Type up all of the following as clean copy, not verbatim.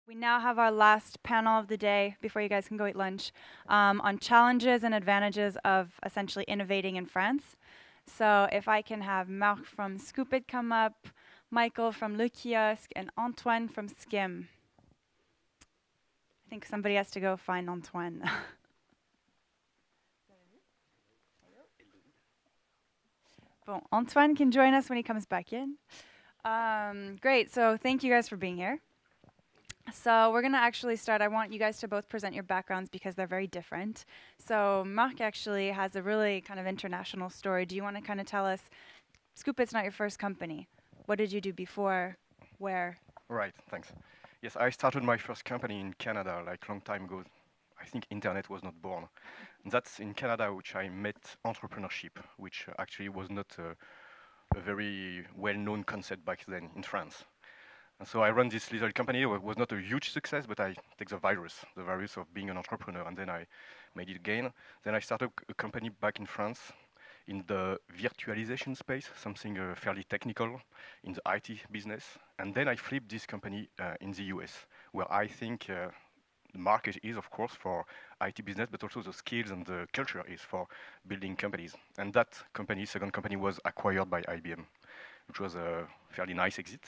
We now have our last panel of the day before you guys can go eat lunch on challenges and advantages of essentially innovating in France. So if I can have Marc from Scoopit come up, Michael from Le Kiosque, and Antoine from Skim. I think somebody has to go find Antoine. Bon, Antoine can join us when he comes back in. Great, so thank you guys for being here. So we're going to actually start. I want you guys to both present your backgrounds because they're very different. So Marc actually has a really kind of international story. Do you want to kind of tell us, Scoop, it's not your first company. What did you do before? Where? Right, thanks. Yes, I started my first company in Canada like long time ago. I think internet was not born. And that's in Canada which I met entrepreneurship, which actually was not a very well-known concept back then in France. And so I run this little company. It was not a huge success, but I take the virus of being an entrepreneur, and then I made it again. Then I started a company back in France in the virtualization space, something fairly technical in the IT business. And then I flipped this company in the US, where I think the market is, of course, for IT business, but also the skills and the culture is for building companies. And that company, second company, was acquired by IBM, which was a fairly nice exit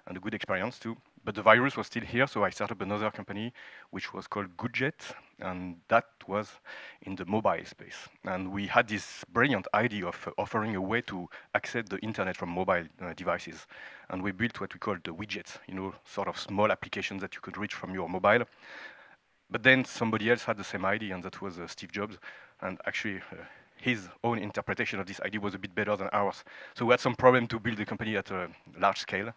and a good experience too. But the virus was still here, so I started up another company which was called Goodjet, and that was in the mobile space. And we had this brilliant idea of offering a way to access the internet from mobile devices. And we built what we called the widgets, sort of small applications that you could reach from your mobile. But then somebody else had the same idea, and that was Steve Jobs. And actually, his own interpretation of this idea was a bit better than ours. So we had some problem to build the company at a large scale.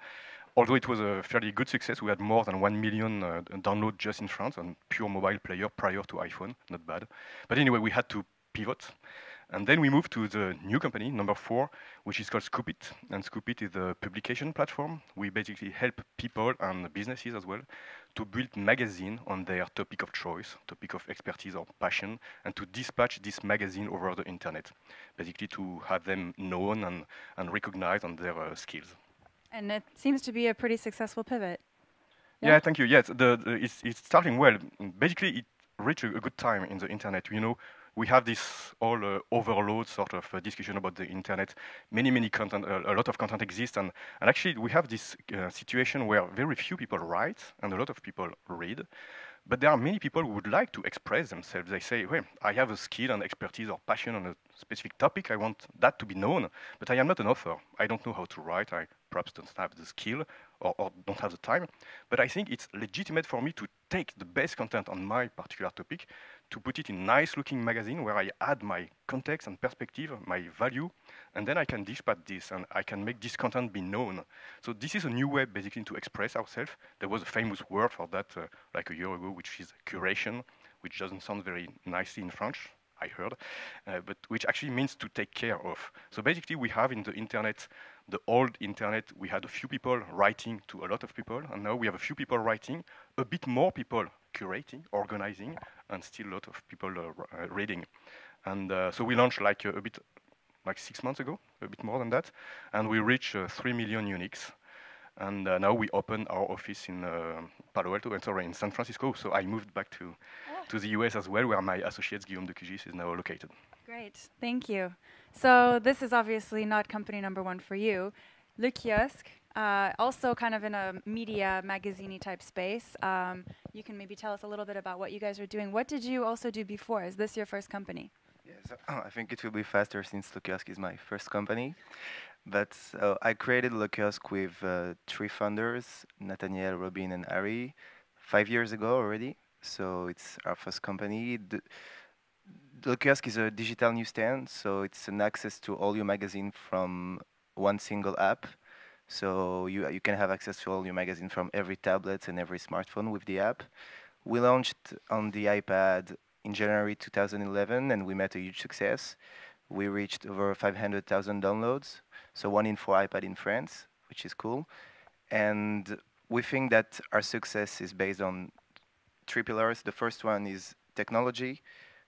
Although it was a fairly good success, we had more than 1 million downloads just in France on pure mobile player prior to iPhone, not bad. But anyway, we had to pivot. And then we moved to the new company, number 4, which is called Scoopit. And Scoopit is a publication platform. We basically help people and businesses as well to build magazine on their topic of choice, topic of expertise or passion, and to dispatch this magazine over the internet, basically to have them known and recognized on their skills. And it seems to be a pretty successful pivot. Yeah, thank you. Yes, it's starting well. Basically, it reached a good time in the internet. We have this all overload sort of discussion about the internet. Many content, a lot of content exists, and actually we have this situation where very few people write and a lot of people read. But there are many people who would like to express themselves. They say, well, I have a skill and expertise or passion on a specific topic. I want that to be known, but I am not an author. I don't know how to write. I perhaps don't have the skill or don't have the time. But I think it's legitimate for me to take the best content on my particular topic, to put it in nice looking magazine where I add my context and perspective, my value, and then I can dispatch this and I can make this content be known. So this is a new way basically to express ourselves. There was a famous word for that like a year ago, which is curation, which doesn't sound very nicely in French, I heard, but which actually means to take care of. So basically we have in the internet, the old internet, we had a few people writing to a lot of people, and now we have a few people writing, a bit more people curating, organizing, and still a lot of people reading. And so we launched like a bit like 6 months ago, a bit more than that, and we reached 3 million uniques. And now we open our office in Palo Alto, and sorry, in San Francisco. So I moved back to the US as well, where my associate Guillaume de Cugis is now located. Great, thank you. So this is obviously not company number 1 for you. Le Kiosque, also kind of in a media, magazine type space. You can maybe tell us a little bit about what you guys are doing. What did you also do before? Is this your first company? Yes, I think it will be faster since Le Kiosque is my first company. But I created Le Kiosque with 3 founders, Nathaniel, Robin, and Harry, 5 years ago already. So it's our first company. Le Kiosque is a digital newsstand, so it's an access to all your magazine from one single app. So you can have access to all your magazine from every tablet and every smartphone with the app. We launched on the iPad in January 2011, and we met a huge success. We reached over 500,000 downloads, so 1 in 4 iPad in France, which is cool. And we think that our success is based on 3 pillars. The first one is technology.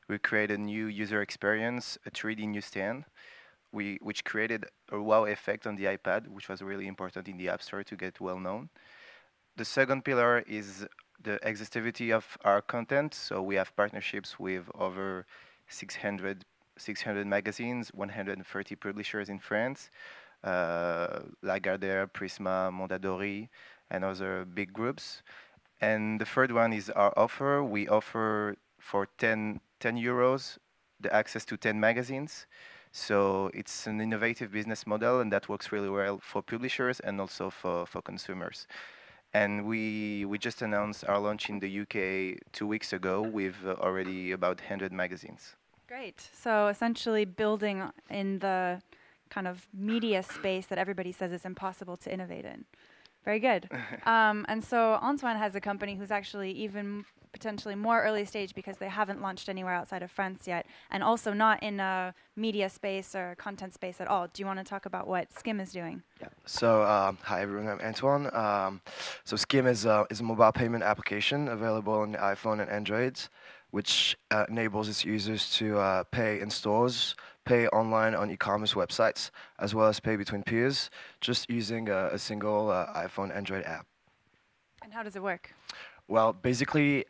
We created a new user experience, a 3D newsstand, which created a wow effect on the iPad, which was really important in the App Store to get well known. The second pillar is the exhaustivity of our content. So we have partnerships with over 600, 600 magazines, 130 publishers in France, Lagardère, Prisma, Mondadori, and other big groups. And the third one is our offer. We offer for 10 euros the access to 10 magazines. So it's an innovative business model, and that works really well for publishers and also for consumers. And we just announced our launch in the UK 2 weeks ago with already about 100 magazines. Great. So essentially building in the kind of media space that everybody says is impossible to innovate in. Very good. And so Antoine has a company who's actually even potentially more early stage because they haven't launched anywhere outside of France yet, and also not in a media space or content space at all. Do you want to talk about what Skim is doing? Yeah. So, hi everyone, I'm Antoine. So Skim is a mobile payment application available on iPhone and Android, which enables its users to pay in stores, pay online on e-commerce websites, as well as pay between peers, just using a single iPhone Android app. And how does it work? Well, basically,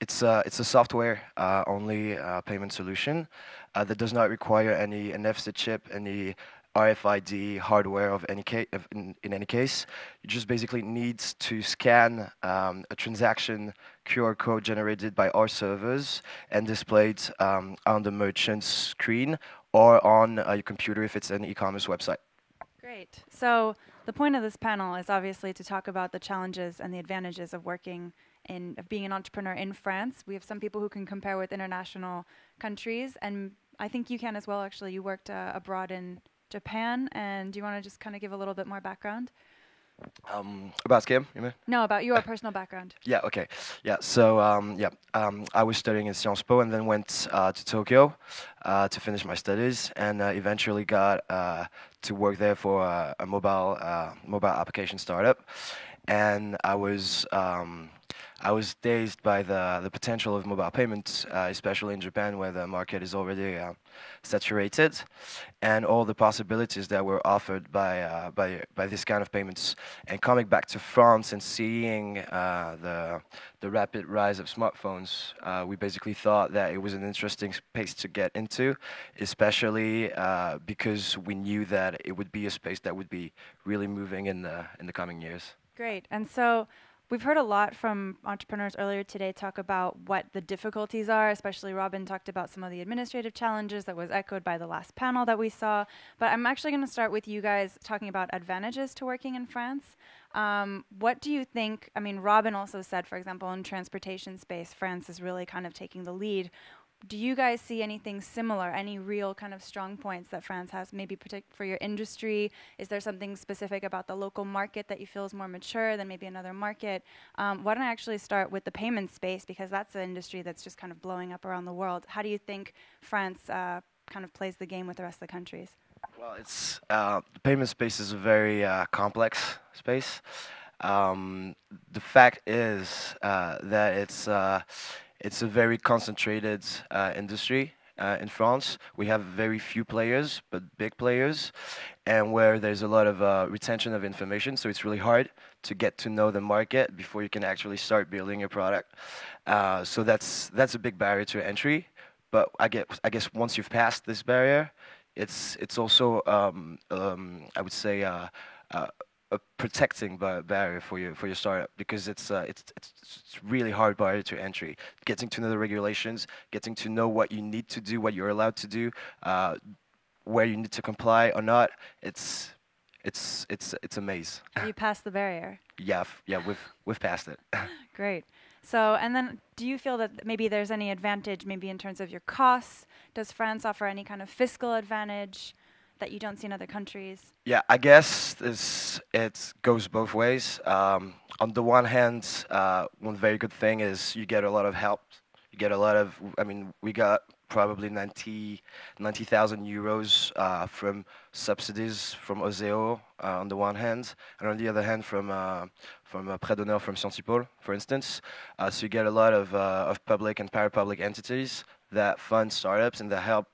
it's a software only payment solution that does not require any NFC chip, any RFID hardware of any in any case. You just basically needs to scan a transaction QR code generated by our servers and displayed on the merchant's screen or on your computer if it's an e-commerce website. Great. So the point of this panel is obviously to talk about the challenges and the advantages of of being an entrepreneur in France. We have some people who can compare with international countries, and I think you can as well. Actually, you worked abroad in Japan, and do you want to just kind of give a little bit more background? About Skim, you mean? No, about your personal background. Yeah, okay. Yeah, so I was studying in Sciences Po and then went to Tokyo to finish my studies, and eventually got to work there for a mobile application startup. And I was dazed by the potential of mobile payments, especially in Japan, where the market is already saturated, and all the possibilities that were offered by this kind of payments. And coming back to France and seeing the rapid rise of smartphones, we basically thought that it was an interesting space to get into, especially because we knew that it would be a space that would be really moving in the coming years. Great. And so we've heard a lot from entrepreneurs earlier today talk about what the difficulties are, especially Robin talked about some of the administrative challenges that was echoed by the last panel that we saw. But I'm actually going to start with you guys talking about advantages to working in France. What do you think? I mean, Robin also said, for example, in transportation space, France is really kind of taking the lead. Do you guys see anything similar, any real kind of strong points that France has, maybe for your industry? Is there something specific about the local market that you feel is more mature than maybe another market? Why don't I actually start with the payment space, because that's an industry that's just kind of blowing up around the world. How do you think France kind of plays the game with the rest of the countries? Well, the payment space is a very complex space. The fact is that it's a very concentrated industry in France. We have very few players, but big players, and where there's a lot of retention of information. So it's really hard to get to know the market before you can actually start building your product. So that's a big barrier to entry. But I guess once you've passed this barrier, it's also I would say a protecting barrier for your startup, because it's really hard barrier to entry. Getting to know the regulations, getting to know what you need to do, what you're allowed to do, where you need to comply or not. It's a maze. You passed the barrier. Yeah, we've passed it. Great. So, and then do you feel that maybe there's any advantage, maybe in terms of your costs? Does France offer any kind of fiscal advantage that you don't see in other countries? Yeah, I guess it goes both ways. On the one hand, one very good thing is you get a lot of help. You get a lot of, I mean, we got probably 90,000 euros from subsidies from Oseo on the one hand, and on the other hand from Prêt d'Honneur from Sciences Po, for instance. So you get a lot of public and parapublic entities that fund startups and that help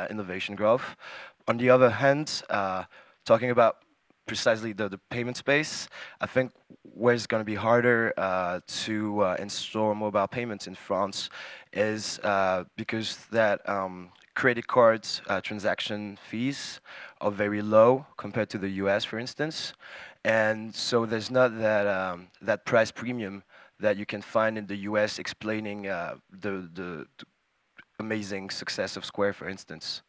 innovation growth. On the other hand, talking about precisely the payment space. I think where it's going to be harder to install mobile payments in France is because that credit cards transaction fees are very low compared to the US, for instance, and so there's not that price premium that you can find in the US explaining the amazing success of Square, for instance.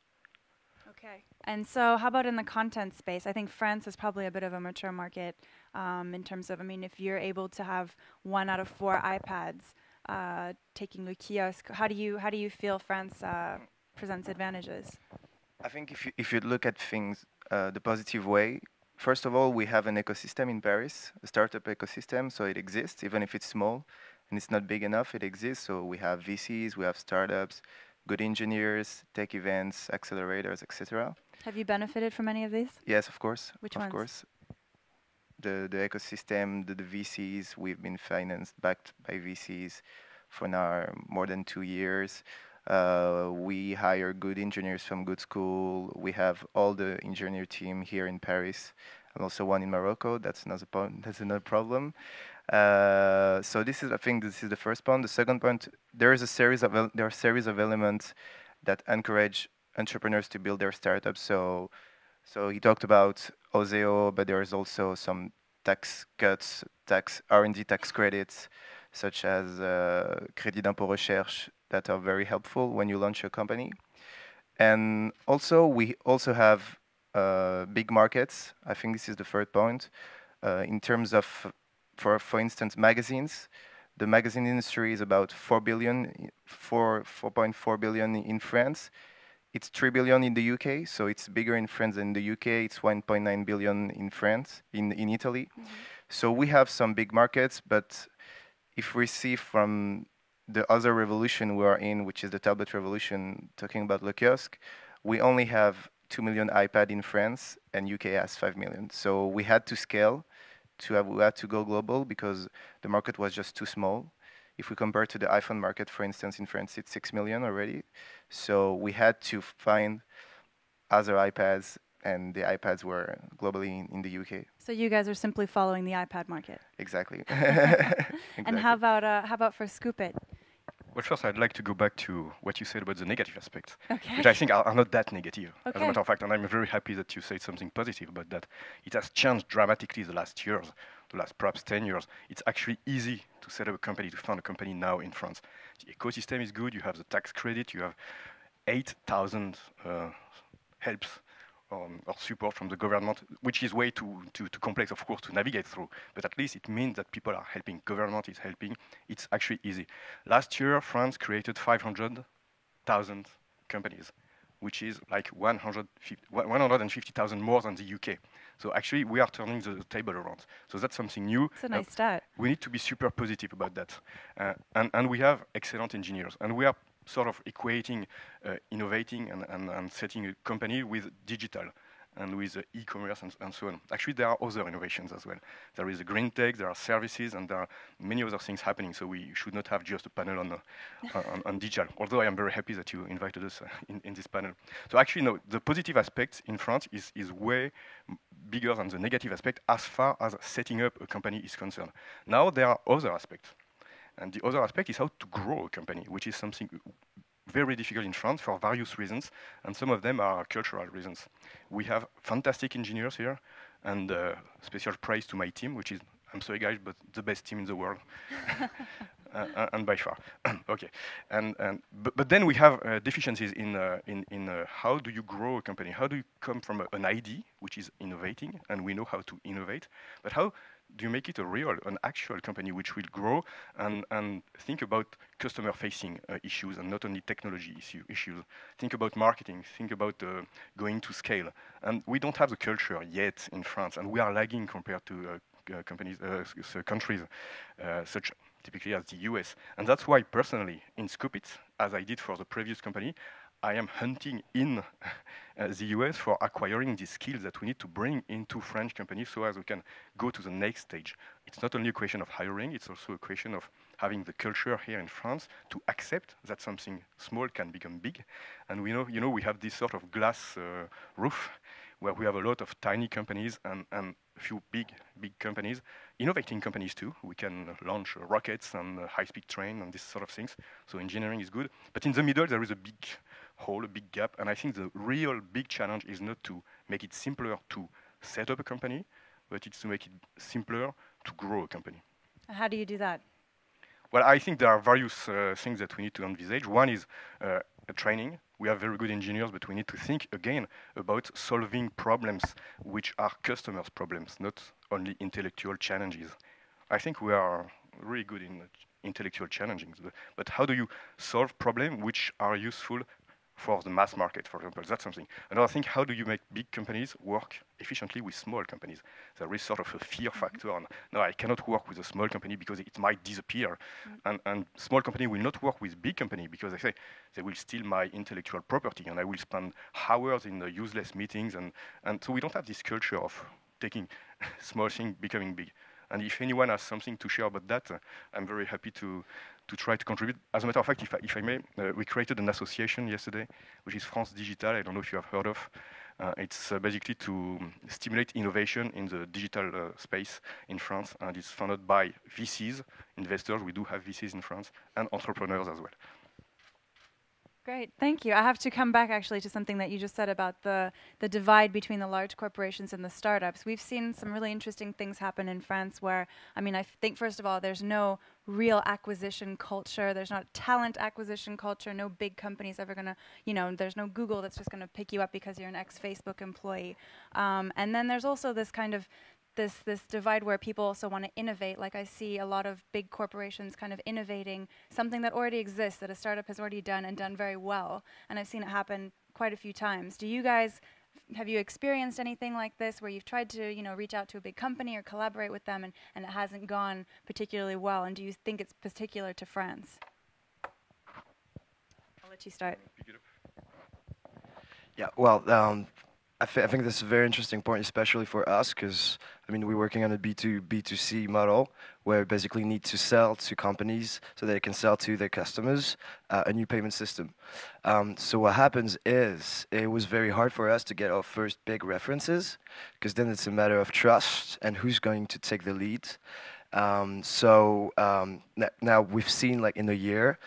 Okay. And so, how about in the content space? I think France is probably a bit of a mature market in terms of, I mean, if you're able to have 1 out of 4 iPads taking a kiosk, how do you feel France presents advantages? I think if you look at things the positive way, first of all, we have an ecosystem in Paris, a startup ecosystem, so it exists, even if it's small and it's not big enough, it exists. So we have VCs, we have startups, good engineers, tech events, accelerators, etc. Have you benefited from any of these? Yes, of course, Which of ones? course. The ecosystem, the VCs, we've been financed, backed by VCs for now more than 2 years. We hire good engineers from good school. We have all the engineer team here in Paris, and also one in Morocco. That's another point. That's another problem. So this is, I think, this is the first point. The second point, there is a series of there are a series of elements that encourage entrepreneurs to build their startups. So he talked about Oseo, but there is also some tax cuts, tax R&D tax credits, such as crédit d'impôt recherche, that are very helpful when you launch your company. And also, we also have big markets. I think this is the third point. In terms of, for instance, magazines, the magazine industry is about 4.4 billion in France. It's 3 billion in the UK, so it's bigger in France than the UK. It's 1.9 billion in France, in Italy. So we have some big markets, but if we see from the other revolution we are in, which is the tablet revolution, talking about Le Kiosque, we only have 2 million iPad in France, and UK has 5 million. So we had to scale, we had to go global because the market was just too small. If we compare to the iPhone market, for instance, in France, it's 6 million already. So we had to find other iPads, and the iPads were globally in the UK. So you guys are simply following the iPad market. Exactly. And how about for Scoop It? Well, first, I'd like to go back to what you said about the negative aspects, Okay. which I think are not that negative, as Okay. a matter of fact, and I'm very happy that you said something positive about that. It has changed dramatically the last years, the last perhaps 10 years. It's actually easy to set up a company, to found a company now in France. The ecosystem is good, you have the tax credit, you have 8,000 helps or support from the government, which is way too complex, of course, to navigate through. But at least it means that people are helping. Government is helping. It's actually easy. Last year, France created 500,000 companies, which is like 150,000 more than the UK. So actually, we are turning the table around. So that's something new. It's a nice stat. We need to be super positive about that. And we have excellent engineers. And we are sort of equating innovating and setting a company with digital and with e-commerce and so on. Actually, there are other innovations as well. There is a green tech, there are services, and there are many other things happening. So we should not have just a panel on digital. Although I am very happy that you invited us in this panel. So actually, no, the positive aspect in France is way bigger than the negative aspect as far as setting up a company is concerned. Now there are other aspects. And the other aspect is how to grow a company, which is something very difficult in France for various reasons, and some of them are cultural reasons. We have fantastic engineers here, and special praise to my team, which is, I'm sorry guys, but the best team in the world, and by far. Okay, but then we have deficiencies in how do you grow a company? How do you come from an idea, which is innovating, and we know how to innovate, but how do you make it an actual company which will grow and think about customer-facing issues and not only technology issues? Think about marketing, think about going to scale. And we don't have the culture yet in France, and we are lagging compared to countries such typically as the US. And that's why personally, in Scoopit, as I did for the previous company, I am hunting in the US for acquiring the skills that we need to bring into French companies so as we can go to the next stage. It's not only a question of hiring, it's also a question of having the culture here in France to accept that something small can become big. And we know, we have this sort of glass roof, where we have a lot of tiny companies and a few big companies, innovating companies too. We can launch rockets and high-speed train and this sort of things. So engineering is good. But in the middle, there is a big hole, a big gap. And I think the real big challenge is not to make it simpler to set up a company, but it's to make it simpler to grow a company. How do you do that? Well, I think there are various things that we need to envisage. One is training. We have very good engineers, but we need to think again about solving problems which are customers' problems, not only intellectual challenges. I think we are really good in intellectual challenges, but how do you solve problems which are useful for the mass market, for example? That's something. Another thing, how do you make big companies work efficiently with small companies? There is sort of a fear factor on, no, I cannot work with a small company because it might disappear. And small company will not work with big company because they say they will steal my intellectual property and I will spend hours in useless meetings. And so we don't have this culture of taking small things becoming big. And if anyone has something to share about that, I'm very happy to try to contribute. As a matter of fact, if I may, we created an association yesterday, which is France Digital. I don't know if you have heard of. It's basically to stimulate innovation in the digital space in France, and it's funded by VCs, investors. We do have VCs in France, and entrepreneurs as well. Great, thank you. I have to come back actually to something that you just said about the divide between the large corporations and the startups. We've seen some really interesting things happen in France where, I mean, I think first of all, there's no real acquisition culture. There's not talent acquisition culture. No big company's ever going to, you know, there's no Google that's just going to pick you up because you're an ex-Facebook employee. And then there's also this kind of this divide where people also want to innovate. Like I see a lot of big corporations kind of innovating something that already exists, that a startup has already done and done very well. And I've seen it happen quite a few times. Do you guys, have you experienced anything like this where you've tried to, you know, reach out to a big company or collaborate with them and it hasn't gone particularly well? And do you think it's particular to France? I'll let you start. Yeah, well, I think this is a very interesting point, especially for us, because I mean we're working on a B2C model where we basically need to sell to companies so they can sell to their customers a new payment system. So what happens is it was very hard for us to get our first big references, because then it's a matter of trust and who's going to take the lead. Now we've seen, like, in a year,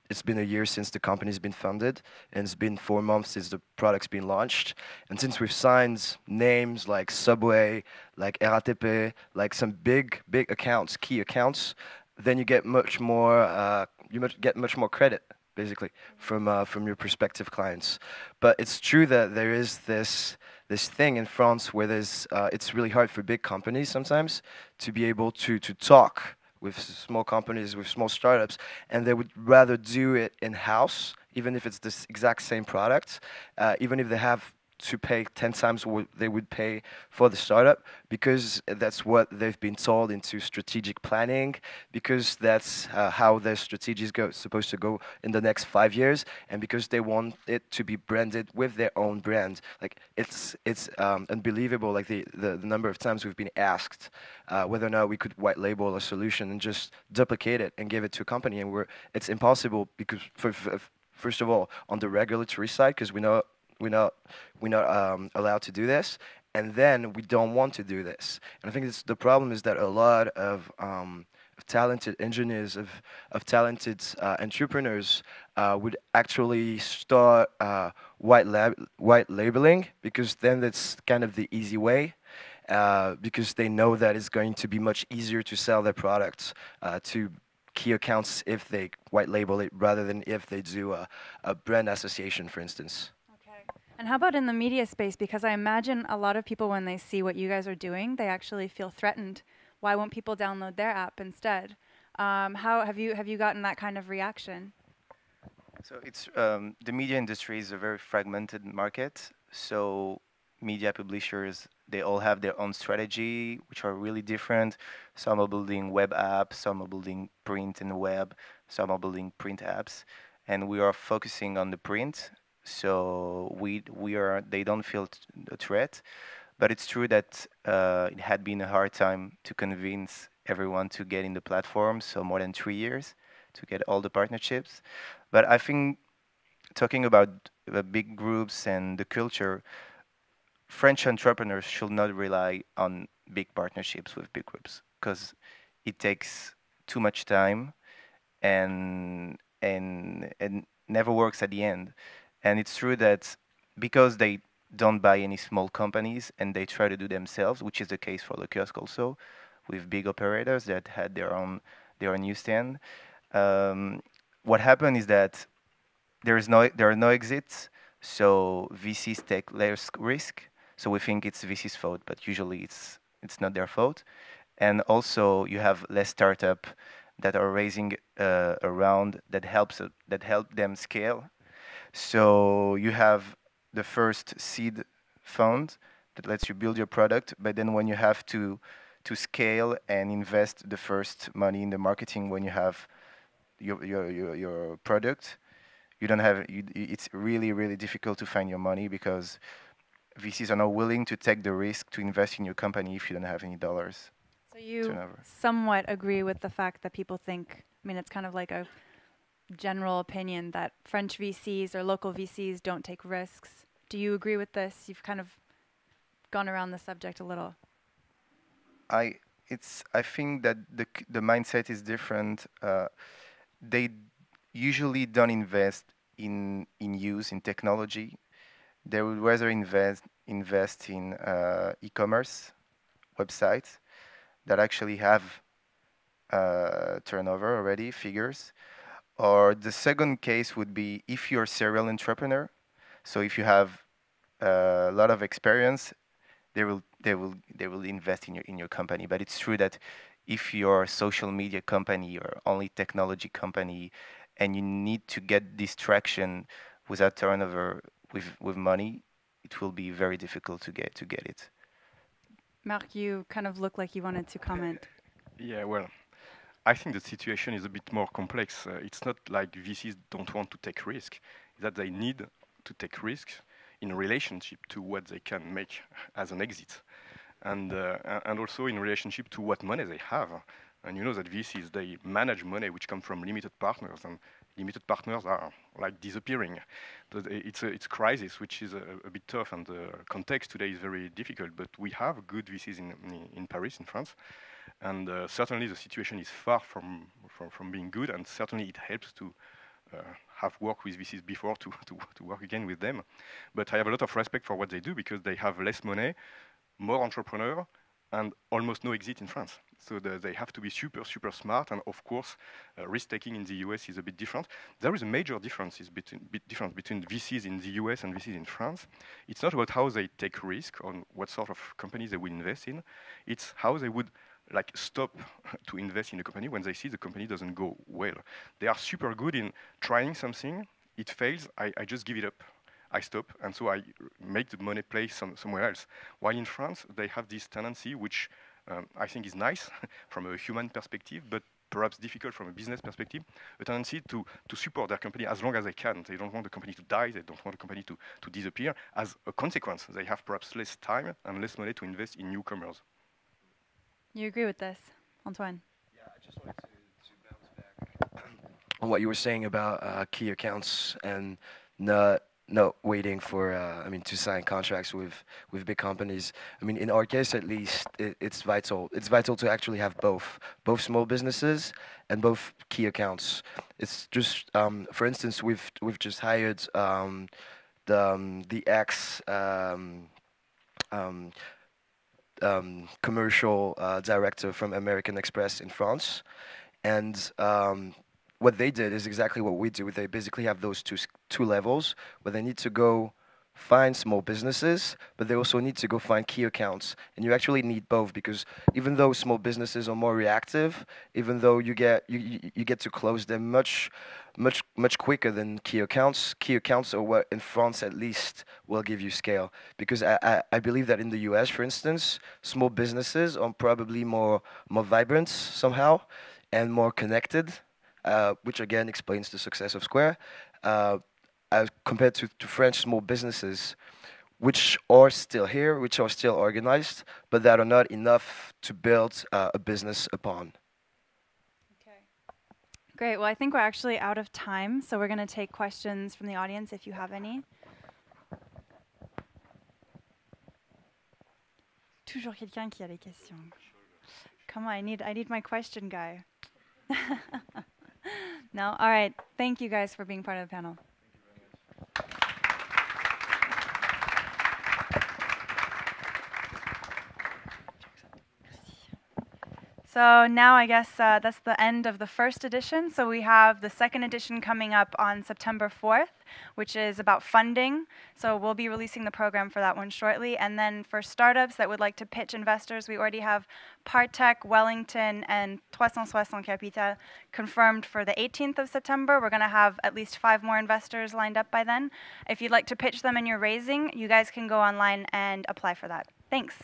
it's been a year since the company's been funded, and it's been 4 months since the product's been launched. And since we've signed names like Subway, like RATP, like some big accounts, key accounts, then you get much more credit, basically, from your prospective clients. But it's true that there is this thing in France where it's really hard for big companies sometimes to be able to talk with small companies, with small startups, and they would rather do it in-house, even if it's this exact same product, even if they have to pay 10 times what they would pay for the startup, because that's what they've been told into strategic planning, because that's how their strategies supposed to go in the next 5 years, and because they want it to be branded with their own brand. Like, it's unbelievable, like the number of times we've been asked whether or not we could white label a solution and just duplicate it and give it to a company, and it's impossible because first of all, on the regulatory side, because we're not allowed to do this, and then we don't want to do this. And I think the problem is that a lot of talented engineers, of talented entrepreneurs would actually start white labeling, because then that's kind of the easy way, because they know that it's going to be much easier to sell their products to key accounts if they white label it rather than if they do a brand association, for instance. And how about in the media space? Because I imagine a lot of people, when they see what you guys are doing, they actually feel threatened. Why won't people download their app instead? How have you gotten that kind of reaction? So it's the media industry is a very fragmented market. So media publishers, they all have their own strategy, which are really different. Some are building web apps, some are building print and web, some are building print apps, and we are focusing on the print. So they don't feel a threat, but it's true that it had been a hard time to convince everyone to get in the platform. So more than 3 years to get all the partnerships. But I think talking about the big groups and the culture, French entrepreneurs should not rely on big partnerships with big groups because it takes too much time and never works at the end. And it's true that because they don't buy any small companies and they try to do themselves, which is the case for the kiosk also, with big operators that had their own newsstand. Um, what happened is that there are no exits, so VCs take less risk. So we think it's VC's fault, but usually it's not their fault. And also you have less startup that are raising a round that help them scale. So you have the first seed fund that lets you build your product, but then when you have to scale and invest the first money in the marketing when you have your product, you don't have it's really really difficult to find your money because VCs are not willing to take the risk to invest in your company if you don't have any dollars So you turnover. somewhat agree with the fact that people think, I mean, it's kind of like a general opinion that French VCs or local VCs don't take risks. Do you agree with this? You've kind of gone around the subject a little. I I think that the mindset is different. They usually don't invest in use in technology. They would rather invest in e-commerce websites that actually have turnover already figures. Or the second case would be if you're a serial entrepreneur. So if you have a lot of experience, they will invest in your company. But it's true that if you're a social media company or only technology company, and you need to get distraction without turnover with money, it will be very difficult to get it. Marc, you kind of look like you wanted to comment. Yeah, well, I think the situation is a bit more complex. It's not like VCs don't want to take risk; it's that they need to take risks in relationship to what they can make as an exit, and also in relationship to what money they have. And you know that VCs they manage money which come from limited partners, and limited partners are like disappearing. It's a crisis which is a bit tough, and the context today is very difficult. But we have good VCs in Paris, in France, and certainly the situation is far from being good, and certainly it helps to uh, have worked with VCs before to work again with them. But I have a lot of respect for what they do because they have less money, more entrepreneur, and almost no exit in France. So they have to be super smart, and of course, risk taking in the US is a bit different. There is a major difference between VCs in the US and VCs in France. It's not about how they take risk on what sort of companies they will invest in. It's how they would like stop to invest in a company when they see the company doesn't go well. They are super good in trying something. It fails. I just give it up. I stop, and so I make the money play somewhere else. While in France, they have this tendency, which I think is nice from a human perspective, but perhaps difficult from a business perspective, a tendency to support their company as long as they can. They don't want the company to die. They don't want the company to disappear. As a consequence, they have perhaps less time and less money to invest in newcomers. You agree with this, Antoine? Yeah, I just wanted to bounce back on what you were saying about key accounts and not waiting for I mean to sign contracts with big companies. I mean, in our case at least, it's vital. It's vital to actually have both small businesses and both key accounts. It's just for instance, we've just hired the ex um, commercial director from American Express in France. And what they did is exactly what we do. They basically have those two levels where they need to go find small businesses, but they also need to go find key accounts. And you actually need both because even though small businesses are more reactive, even though you get to close them much quicker than key accounts. Key accounts are what in France at least will give you scale. Because I believe that in the US, for instance, small businesses are probably more vibrant somehow and more connected, which again explains the success of Square, uh, as compared to French small businesses, which are still here, which are still organized, but that are not enough to build a business upon. Okay. Great. Well, I think we're actually out of time, so we're going to take questions from the audience if you have any. Toujours quelqu'un qui a les questions. Come on, I need my question guy. No? All right. Thank you guys for being part of the panel. So now I guess that's the end of the first edition. So we have the second edition coming up on September 4th, which is about funding. So we'll be releasing the program for that one shortly. And then for startups that would like to pitch investors, we already have Partech, Wellington, and 360 Capital confirmed for the 18th of September. We're going to have at least 5 more investors lined up by then. If you'd like to pitch them in your raising, you guys can go online and apply for that. Thanks.